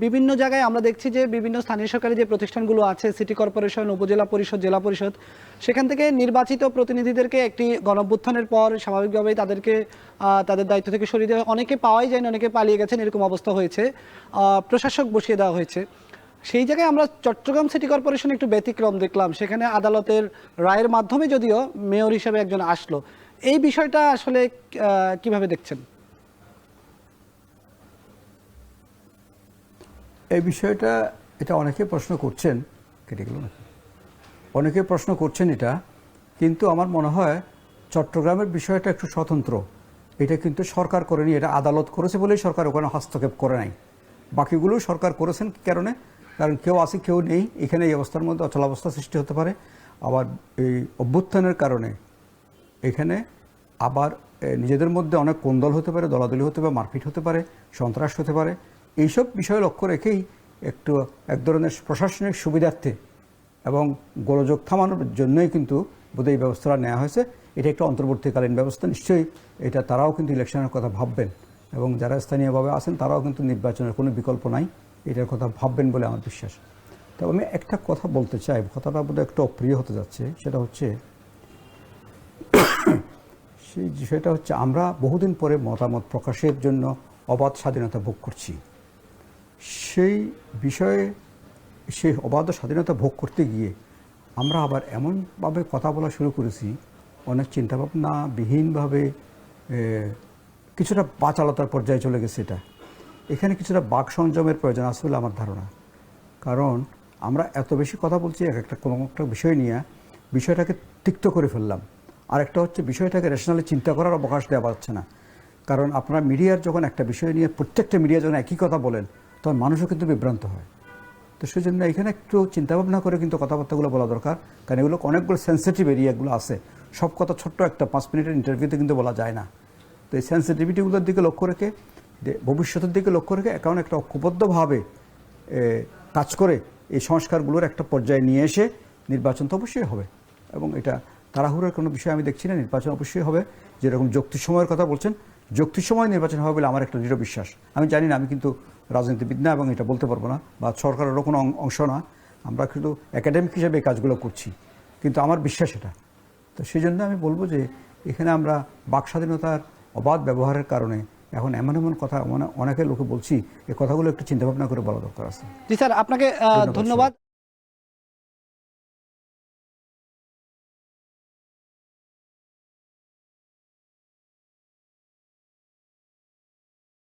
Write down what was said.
বিভিন্ন জায়গায় আমরা দেখছি যে বিভিন্ন স্থানীয় সরকারি যে প্রতিষ্ঠানগুলো আছে, সিটি কর্পোরেশন, উপজেলা পরিষদ, জেলা পরিষদ, সেখান থেকে নির্বাচিত প্রতিনিধিদেরকে একটি গণঅভ্যুত্থানের পর স্বাভাবিকভাবেই তাদেরকে তাদের দায়িত্ব থেকে সরিয়ে দেওয়া, অনেকে পাওয়াই যায় না, অনেকে পালিয়ে গেছেন, এরকম অবস্থা হয়েছে। প্রশাসক বসিয়ে দেওয়া হয়েছে। সেই জায়গায় আমরা চট্টগ্রাম সিটি কর্পোরেশন একটু ব্যতিক্রম দেখলাম। সেখানে আদালতের রায়ের মাধ্যমে যদিও মেয়র হিসেবে একজন আসলো। এই বিষয়টা আসলে কিভাবে দেখছেন? এই বিষয়টা এটা অনেকে প্রশ্ন করছেন, কেটে গেল নাকি? অনেকে প্রশ্ন করছেন এটা, কিন্তু আমার মনে হয় চট্টগ্রামের বিষয়টা একটু স্বতন্ত্র। এটা কিন্তু সরকার করেনি, এটা আদালত করেছে বলেই সরকার ওখানে হস্তক্ষেপ করে নাই। বাকিগুলো সরকার করেছেন কি কারণে? কারণ কেউ আছে কেউ নেই, এখানে এই অবস্থার মধ্যে অচলাবস্থা সৃষ্টি হতে পারে। আবার এই অভ্যুত্থানের কারণে এখানে আবার নিজেদের মধ্যে অনেক কোন্দল হতে পারে, দলাদলি হতে পারে, মারপিট হতে পারে, সন্ত্রাস হতে পারে। এইসব বিষয় লক্ষ্য রেখেই এক ধরনের প্রশাসনিক সুবিধার্থে এবং গোলযোগ থামানোর জন্যই কিন্তু বোধহয় এই ব্যবস্থাটা নেওয়া হয়েছে। এটা একটা অন্তর্বর্তীকালীন ব্যবস্থা, নিশ্চয়ই এটা তারাও কিন্তু ইলেকশনের কথা ভাববেন, এবং যারা স্থানীয়ভাবে আছেন তারাও কিন্তু নির্বাচনের কোনো বিকল্প নাই, এটার কথা ভাববেন বলে আমার বিশ্বাস। তবে আমি একটা কথা বলতে চাই, কথাটা বোধহয় একটু অপ্রিয় হতে যাচ্ছে, সেটা হচ্ছে সেই বিষয়টা হচ্ছে আমরা বহুদিন পরে মতামত প্রকাশের জন্য অবাধ স্বাধীনতা ভোগ করছি। সেই বিষয়ে সেই অবাধ স্বাধীনতা ভোগ করতে গিয়ে আমরা আবার এমনভাবে কথা বলা শুরু করেছি, অনেক চিন্তাভাবনা বিহীনভাবে কিছুটা বাচালতার পর্যায়ে চলে গেছে। এখানে কিছুটা বাক সংযমের প্রয়োজন আছে বলে আমার ধারণা। কারণ আমরা এত বেশি কথা বলছি কোনো একটা বিষয় নিয়ে, বিষয়টাকে তিক্ত করে ফেললাম। আরেকটা হচ্ছে বিষয়টাকে রেশনালি চিন্তা করার অবকাশ দেওয়া যাচ্ছে না। কারণ আপনারা মিডিয়ার যখন একটা বিষয় নিয়ে প্রত্যেকটা মিডিয়া যখন একই কথা বলেন, তখন মানুষও কিন্তু বিভ্রান্ত হয়। তো সেই জন্য এখানে একটু চিন্তাভাবনা করে কিন্তু কথাবার্তাগুলো বলা দরকার, কারণ এগুলো অনেকগুলো সেন্সিটিভ এরিয়াগুলো আছে। সব কথা ছোট্ট একটা 5 মিনিটের ইন্টারভিউতে কিন্তু বলা যায় না। তো এই সেন্সিটিভিটিগুলোর দিকে লক্ষ্য রেখে, ভবিষ্যতের দিকে লক্ষ্য রেখে এখন একটা ঐক্যবদ্ধভাবে কাজ করে এই সংস্কারগুলোর একটা পর্যায়ে নিয়ে এসে নির্বাচন তো অবশ্যই হবে, এবং এটা তাড়াহুড়োর কোনো বিষয় আমি দেখছি না। নির্বাচন অবশ্যই হবে, যেরকম যৌক্তিক সময়ের কথা বলছেন, যৌক্তিক সময় নির্বাচন হবে বলে আমার একটা দৃঢ় বিশ্বাস। আমি জানি না, আমি কিন্তু রাজনীতিবিদ না এবং এটা বলতে পারবো না, বা সরকারেরও কোনো অংশ না। আমরা কিন্তু একাডেমিক হিসেবে এই কাজগুলো করছি, কিন্তু আমার বিশ্বাস এটা। তো সেই জন্য আমি বলবো যে এখানে আমরা বাক স্বাধীনতার অবাধ ব্যবহারের কারণে এখন এমন এমন কথা অনেকে লোকে বলছি, এই কথাগুলো একটু চিন্তাভাবনা করে বলা দরকার আছে। জি স্যার, আপনাকে ধন্যবাদ।